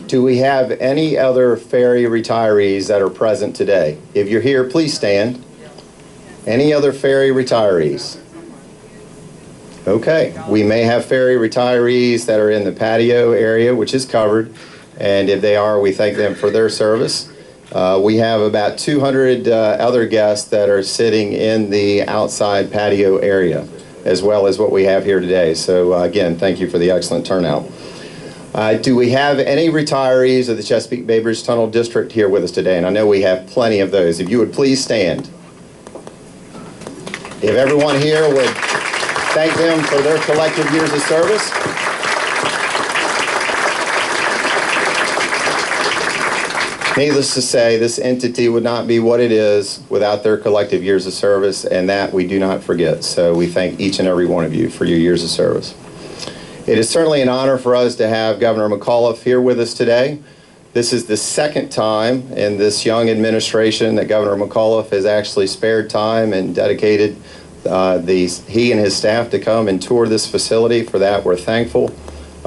Do we have any other ferry retirees that are present today? If you're here, please stand. Any other ferry retirees? Okay, we may have ferry retirees that are in the patio area, which is covered, and if they are, we thank them for their service. We have about 200 other guests that are sitting in the outside patio area, as well as what we have here today. So again, thank you for the excellent turnout. Do we have any retirees of the Chesapeake Bay Bridge Tunnel District here with us today? And I know we have plenty of those. If you would please stand. If everyone here would thank them for their collective years of service. Needless to say, this entity would not be what it is without their collective years of service, and that we do not forget. So we thank each and every one of you for your years of service. It is certainly an honor for us to have Governor McAuliffe here with us today. This is the second time in this young administration that Governor McAuliffe has actually spared time and dedicated he and his staff to come and tour this facility. For that, we're thankful,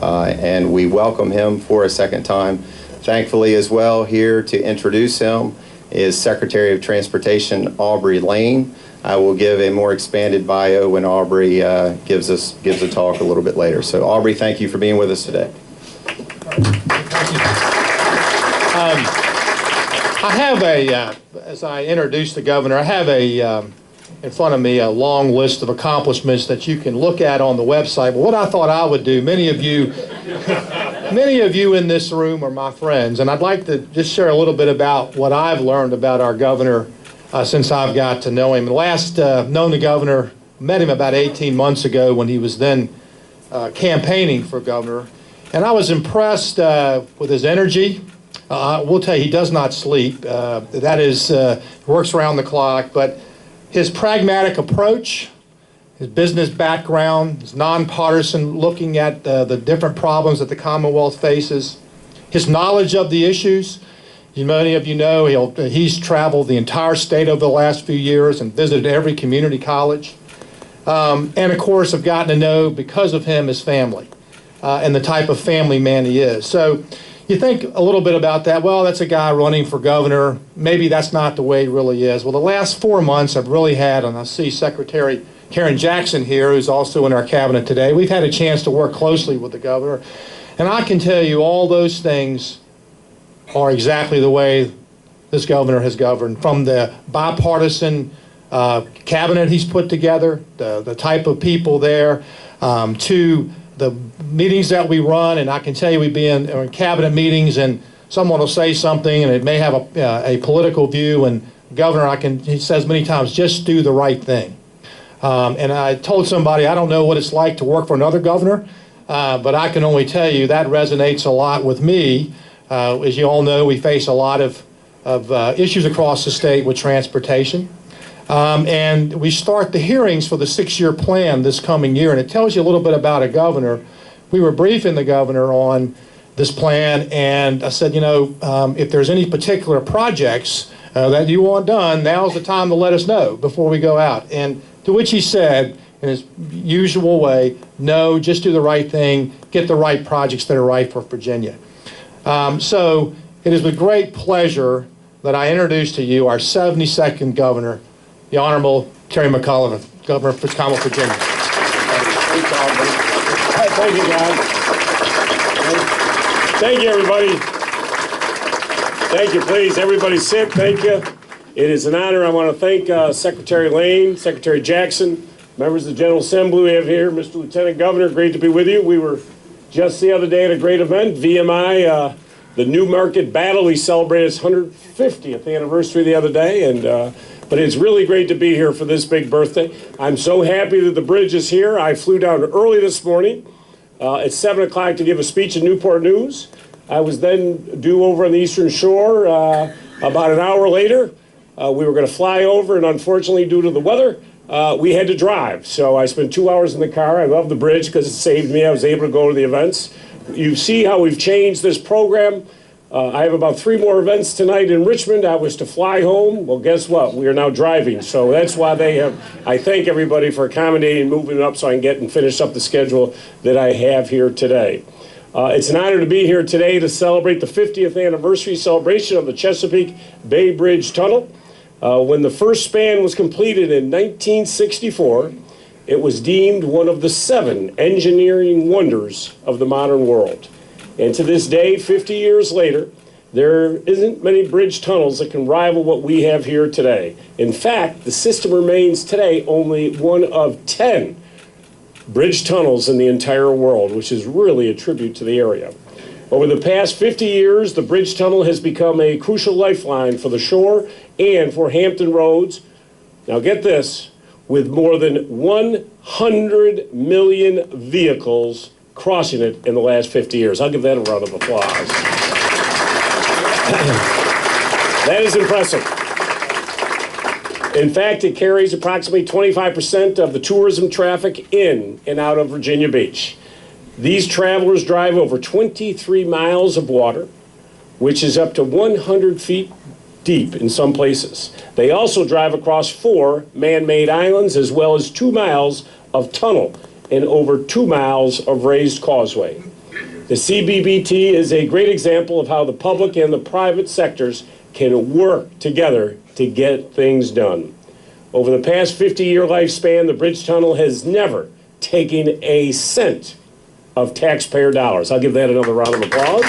and we welcome him for a second time. Thankfully as well, here to introduce him is Secretary of Transportation Aubrey Lane. I will give a more expanded bio when Aubrey gives a talk a little bit later. So Aubrey, thank you for being with us today. Thank you. I have as I introduce the governor, I have in front of me a long list of accomplishments that you can look at on the website. But what I thought I would do, many of you in this room are my friends, and I'd like to just share a little bit about what I've learned about our governor since I've got to know him. Last known the governor, met him about 18 months ago when he was then campaigning for governor, and I was impressed with his energy. We'll tell you, he does not sleep. That is, works around the clock, but his pragmatic approach, his business background, his nonpartisan looking at the different problems that the Commonwealth faces, his knowledge of the issues. Many of you know he's traveled the entire state over the last few years and visited every community college. And of course, I've gotten to know, because of him, his family and the type of family man he is. So you think a little bit about that. Well, that's a guy running for governor. Maybe that's not the way it really is. Well, the last 4 months I've really had, and I see Secretary Karen Jackson here, who's also in our cabinet today. We've had a chance to work closely with the governor. And I can tell you all those things are exactly the way this governor has governed, from the bipartisan cabinet he's put together, the type of people there, to the meetings that we run. And I can tell you, we've been in cabinet meetings and someone will say something and it may have a political view, and governor, he says many times, just do the right thing. And I told somebody, I don't know what it's like to work for another governor, but I can only tell you that resonates a lot with me. As you all know, we face a lot of issues across the state with transportation. And we start the hearings for the 6-year plan this coming year, and it tells you a little bit about a governor. We were briefing the governor on this plan, and I said, if there's any particular projects that you want done, now's the time to let us know before we go out. And to which he said, in his usual way, no, just do the right thing, get the right projects that are right for Virginia. So it is with great pleasure that I introduce to you our 72nd governor, the Honorable Terry McAuliffe, Governor of Commonwealth, Virginia. Thank you, John. Thank you, everybody. Thank you. Please, everybody sit. Thank you. It is an honor. I want to thank Secretary Lane, Secretary Jackson, members of the General Assembly we have here, Mr. Lieutenant Governor, great to be with you. We were just the other day at a great event, VMI, the New Market Battle. We celebrated its 150th anniversary the other day, and but it's really great to be here for this big birthday. I'm so happy that the bridge is here. I flew down early this morning at 7 o'clock to give a speech in Newport News. I was then due over on the Eastern Shore about an hour later. We were going to fly over, and unfortunately, due to the weather, we had to drive. So I spent 2 hours in the car. I love the bridge because it saved me. I was able to go to the events. You see how we've changed this program. I have about 3 more events tonight in Richmond. I was to fly home. Well, guess what? We are now driving. So that's why I thank everybody for accommodating and moving it up so I can get and finish up the schedule that I have here today. It's an honor to be here today to celebrate the 50th anniversary celebration of the Chesapeake Bay Bridge Tunnel. When the first span was completed in 1964, it was deemed one of the 7 engineering wonders of the modern world. And to this day, 50 years later, there isn't many bridge tunnels that can rival what we have here today. In fact, the system remains today only one of 10 bridge tunnels in the entire world, which is really a tribute to the area. Over the past 50 years, the bridge tunnel has become a crucial lifeline for the shore and for Hampton Roads. Now get this, with more than 100 million vehicles crossing it in the last 50 years. I'll give that a round of applause. That is impressive. In fact, it carries approximately 25% of the tourism traffic in and out of Virginia Beach. These travelers drive over 23 miles of water, which is up to 100 feet deep in some places. They also drive across 4 man-made islands, as well as 2 miles of tunnel and over 2 miles of raised causeway. The CBBT is a great example of how the public and the private sectors can work together to get things done. Over the past 50-year lifespan, the bridge tunnel has never taken a cent of taxpayer dollars. I'll give that another round of applause.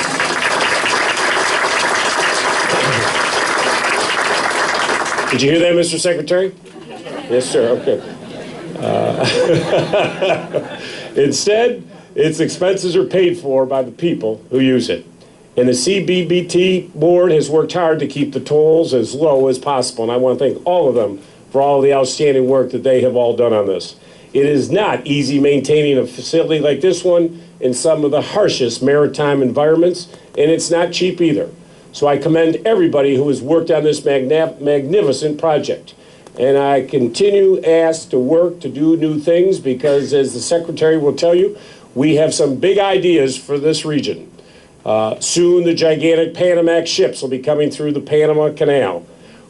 Did you hear that, Mr. Secretary? Yes, sir. Okay. Instead, its expenses are paid for by the people who use it. And the CBBT board has worked hard to keep the tolls as low as possible. And I want to thank all of them for all the outstanding work that they have all done on this. It is not easy maintaining a facility like this one in some of the harshest maritime environments, and it's not cheap either. So I commend everybody who has worked on this magnificent project. And I continue asked to work to do new things because, as the Secretary will tell you, we have some big ideas for this region. Soon the gigantic Panamax ships will be coming through the Panama Canal.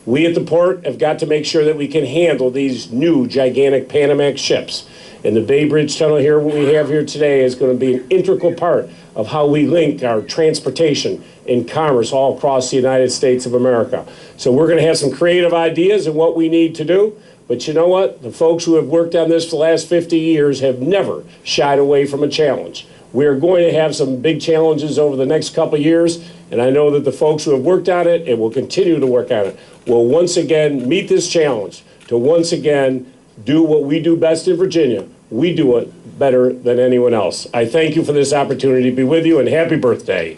We at the port have got to make sure that we can handle these new gigantic Panamax ships. And the Bay Bridge Tunnel here, what we have here today, is going to be an integral part of how we link our transportation and commerce all across the United States of America. So we're going to have some creative ideas of what we need to do. But you know what? The folks who have worked on this for the last 50 years have never shied away from a challenge. We're going to have some big challenges over the next couple of years, and I know that the folks who have worked on it and will continue to work on it will once again meet this challenge to once again do what we do best in Virginia. We do it better than anyone else. I thank you for this opportunity to be with you, and happy birthday.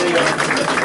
Good.